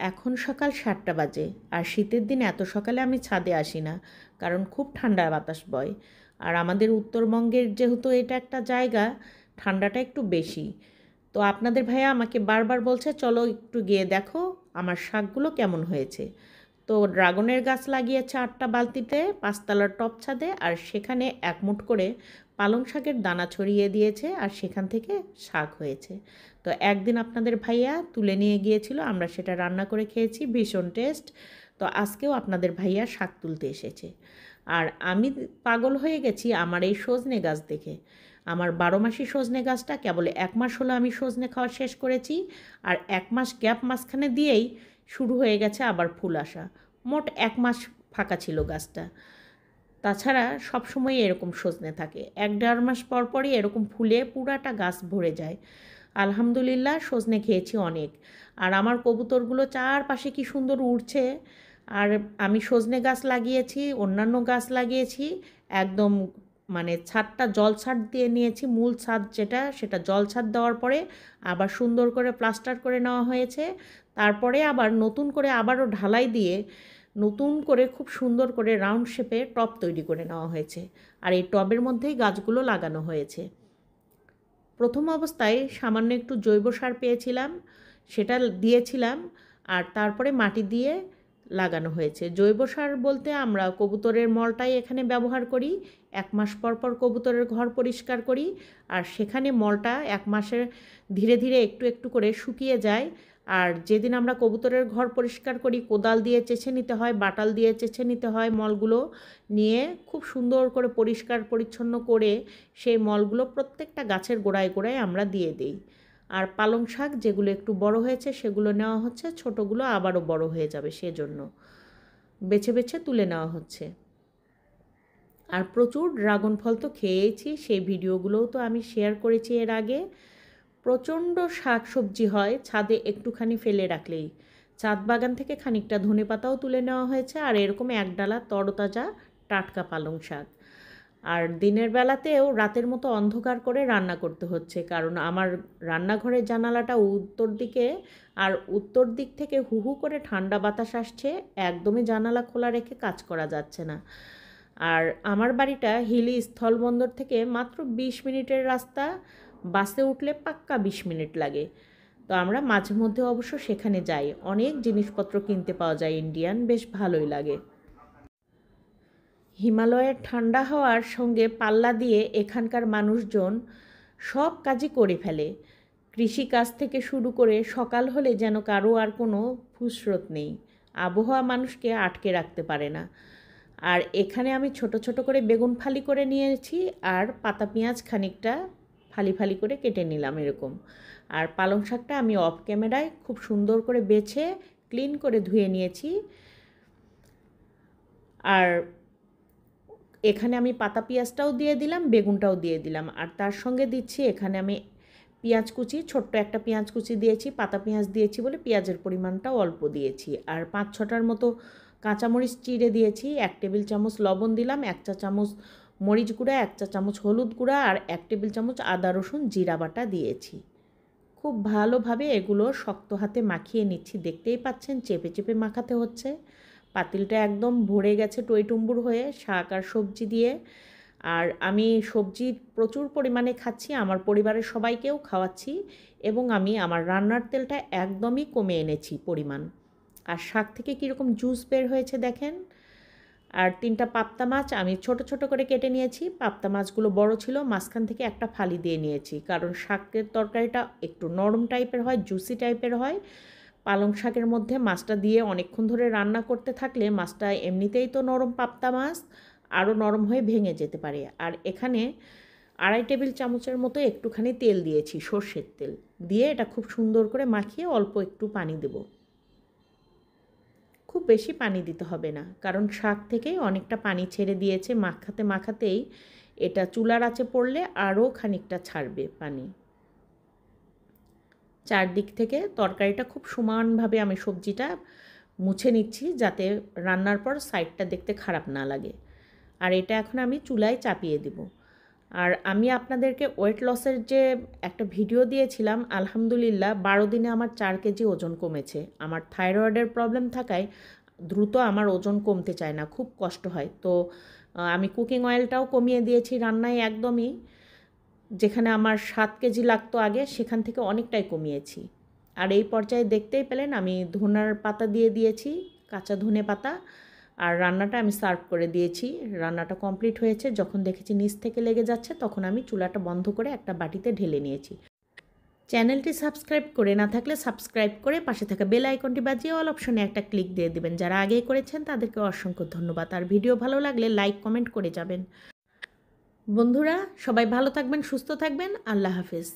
এখন সকাল 7টা বাজে। আর শীতের দিন এত সকালে আমি ছাদে আসি না, কারণ খুব ঠান্ডা বাতাস বয়। আর আমাদের উত্তরবঙ্গের যেহেতু এটা একটা জায়গা, ঠান্ডাটা একটু বেশি। তো আপনাদের ভাইয়া আমাকে বারবার বলছে, চলো একটু গিয়ে দেখো আমার শাকগুলো কেমন হয়েছে। তো ড্রাগনের গাছ লাগিয়েছে 8টা বালতিতে 5তলার টপ ছাদে, আর সেখানে এক মুঠ করে পালং শাকের দানা ছড়িয়ে দিয়েছে, আর সেখান থেকে শাক হয়েছে। তো একদিন আপনাদের ভাইয়া তুলে নিয়ে গিয়েছিল, আমরা সেটা রান্না করে খেয়েছি, ভীষণ টেস্ট। তো আজকেও আপনাদের ভাইয়া শাক তুলতে এসেছে। আর আমি পাগল হয়ে গেছি আমার এই সজনে গাছ দেখে। আমার 12 মাসি সজনে গাছটা কেবল 1 মাস হলো আমি সজনে খাওয়া শেষ করেছি, আর 1 মাস গ্যাপ মাঝখানে দিয়েই শুরু হয়ে গেছে আবার ফুল আসা। মোট 1 মাস ফাঁকা ছিল গাছটা। তাছাড়া সবসময় এরকম সজনে থাকে, 1-1.5 মাস পর পরই এরকম ফুলে পুরাটা গাছ ভরে যায়। আলহামদুলিল্লাহ সজনে খেয়েছি অনেক। আর আমার কবুতরগুলো চারপাশে কি সুন্দর উড়ছে। আর আমি সজনে গাছ লাগিয়েছি, অন্যান্য গাছ লাগিয়েছি, একদম মানে ছাদটা জল ছাদ দিয়ে নিয়েছি, মূল ছাদ যেটা সেটা জল ছাদ দেওয়ার পরে আবার সুন্দর করে প্লাস্টার করে নেওয়া হয়েছে। তারপরে আবার নতুন করে আবারও ঢালাই দিয়ে নতুন করে খুব সুন্দর করে রাউন্ড শেপে টব তৈরি করে নেওয়া হয়েছে। আর এই টবের মধ্যেই গাছগুলো লাগানো হয়েছে। প্রথম অবস্থায় সামান্য একটু জৈব সার পেয়েছিলাম, সেটা দিয়েছিলাম। আর তারপরে মাটি দিয়ে লাগানো হয়েছে। জৈব সার বলতে আমরা কবুতরের মলটাই এখানে ব্যবহার করি। 1 মাস পর পর কবুতরের ঘর পরিষ্কার করি, আর সেখানে মলটা 1 মাসের ধীরে ধীরে একটু একটু করে শুকিয়ে যায়। আর যেদিন আমরা কবুতরের ঘর পরিষ্কার করি, কোদাল দিয়ে চেঁচে নিতে হয়, বাটাল দিয়ে চেঁচে নিতে হয় মলগুলো, নিয়ে খুব সুন্দর করে পরিষ্কার পরিচ্ছন্ন করে সেই মলগুলো প্রত্যেকটা গাছের গোড়ায় গোড়ায় আমরা দিয়ে দিই। আর পালং শাক যেগুলো একটু বড় হয়েছে সেগুলো নেওয়া হচ্ছে, ছোটোগুলো আবারও বড় হয়ে যাবে সেজন্য বেছে বেছে তুলে নেওয়া হচ্ছে। আর প্রচুর ড্রাগন ফল তো খেয়েছি, সেই ভিডিওগুলোও তো আমি শেয়ার করেছি এর আগে। প্রচণ্ড শাক সবজি হয় ছাদে একটুখানি ফেলে রাখলেই। ছাদ বাগান থেকে খানিকটা ধনেপাতাও তুলে নেওয়া হয়েছে, আর এরকম এক ডালা তরতাজা টাটকা পালং শাক। আর দিনের বেলাতেও রাতের মতো অন্ধকার করে রান্না করতে হচ্ছে, কারণ আমার রান্নাঘরের জানালাটা উত্তর দিকে, আর উত্তর দিক থেকে হু হু করে ঠান্ডা বাতাস আসছে, একদমই জানালা খোলা রেখে কাজ করা যাচ্ছে না। আর আমার বাড়িটা হিলি স্থলবন্দর থেকে মাত্র 20 মিনিটের রাস্তা, বাসে উঠলে পাক্কা 20 মিনিট লাগে। তো আমরা মাঝে মধ্যে অবশ্য সেখানে যাই, অনেক জিনিসপত্র কিনতে পাওয়া যায় ইন্ডিয়ান, বেশ ভালোই লাগে। হিমালয়ের ঠান্ডা হাওয়ার সঙ্গে পাল্লা দিয়ে এখানকার মানুষজন সব কাজই করে ফেলে। কৃষিকাজ থেকে শুরু করে সকাল হলে যেন কারো আর কোনো ফুসরত নেই। আবহাওয়া মানুষকে আটকে রাখতে পারে না। আর এখানে আমি ছোট ছোট করে বেগুন ফালি করে নিয়েছি, আর পাতা পেঁয়াজ খানিকটা ফালি ফালি করে কেটে নিলাম এরকম। আর পালং শাকটা আমি অফ ক্যামেরায় খুব সুন্দর করে বেছে ক্লিন করে ধুয়ে নিয়েছি। আর এখানে আমি পাতা পেঁয়াজটাও দিয়ে দিলাম, বেগুনটাও দিয়ে দিলাম, আর তার সঙ্গে দিচ্ছি এখানে আমি পেঁয়াজ কুচি, ছোট্ট একটা পেঁয়াজ কুচি দিয়েছি। পাতা পেঁয়াজ দিয়েছি বলে পেঁয়াজের পরিমাণটাও অল্প দিয়েছি। আর 5-6টার মতো কাঁচামরিচ চিড়ে দিয়েছি। 1 টেবিল চামচ লবণ দিলাম, 1 চা চামচ মরিচ গুঁড়া, 1 চা চামচ হলুদ গুঁড়া, আর 1 টেবিল চামচ আদা রসুন জিরা বাটা দিয়েছি। খুব ভালোভাবে এগুলো শক্ত হাতে মাখিয়ে নিচ্ছি, দেখতেই পাচ্ছেন চেপে চেপে মাখাতে হচ্ছে। পাতিলটা একদম ভরে গেছে টইটুম্বুর হয়ে শাক আর সবজি দিয়ে। আর আমি সবজি প্রচুর পরিমাণে খাচ্ছি, আমার পরিবারের সবাইকেও খাওয়াচ্ছি, এবং আমি আমার রান্নার তেলটা একদমই কমে এনেছি পরিমাণ। আর শাক থেকে কীরকম জুস বের হয়েছে দেখেন। আর 3টা পাবদা মাছ আমি ছোট ছোট করে কেটে নিয়েছি। পাবদা মাছগুলো বড় ছিল, মাঝখান থেকে একটা ফালি দিয়ে নিয়েছি, কারণ শাকের তরকারিটা একটু নরম টাইপের হয়, জুসি টাইপের হয়। পালং শাকের মধ্যে মাছটা দিয়ে অনেকক্ষণ ধরে রান্না করতে থাকলে মাছটা এমনিতেই তো নরম, পাবদা মাছ আরও নরম হয়ে ভেঙে যেতে পারে। আর এখানে 2.5 টেবিল চামচের মতো একটুখানি তেল দিয়েছি, সর্ষের তেল দিয়ে এটা খুব সুন্দর করে মাখিয়ে অল্প একটু পানি দেব। খুব বেশি পানি দিতে হবে না, কারণ শাক থেকেই অনেকটা পানি ছেড়ে দিয়েছে। মাখাতে মাখাতেই এটা চুলার আঁচে পড়লে আরও খানিকটা ছাড়বে পানি। চারদিক থেকে তরকারিটা খুব সমানভাবে আমি সবজিটা মুছে নিচ্ছি, যাতে রান্নার পর সাইডটা দেখতে খারাপ না লাগে। আর এটা এখন আমি চুলায় চাপিয়ে দেব। আর আমি আপনাদেরকে ওয়েট লসের যে একটা ভিডিও দিয়েছিলাম, আলহামদুলিল্লাহ 12 দিনে আমার 4 কেজি ওজন কমেছে। আমার থাইরয়েডের প্রবলেম থাকায় দ্রুত আমার ওজন কমতে চায় না, খুব কষ্ট হয়। তো আমি কুকিং অয়েলটাও কমিয়ে দিয়েছি রান্নায় একদমই। যেখানে আমার 7 কেজি লাগতো আগে, সেখান থেকে অনেকটাই কমিয়েছি। আর এই পর্যায়ে দেখতেই পেলেন আমি ধনিয়ার পাতা দিয়ে দিয়েছি, কাঁচা ধনে পাতা। আর রান্নাটা আমি সার্ভ করে দিয়েছি। রান্নাটা কমপ্লিট হয়েছে, যখন দেখেছি নিচ থেকে লেগে যাচ্ছে তখন আমি চুলাটা বন্ধ করে একটা বাটিতে ঢেলে নিয়েছি। চ্যানেলটি সাবস্ক্রাইব করে না থাকলে সাবস্ক্রাইব করে পাশে থাকা বেল আইকনটি বাজিয়ে অল অপশনে একটা ক্লিক দিয়ে দিবেন। যারা আগেই করেছেন তাদেরকে অসংখ্য ধন্যবাদ। আর ভিডিও ভালো লাগলে লাইক কমেন্ট করে যাবেন। বন্ধুরা সবাই ভালো থাকবেন, সুস্থ থাকবেন। আল্লাহ হাফেজ।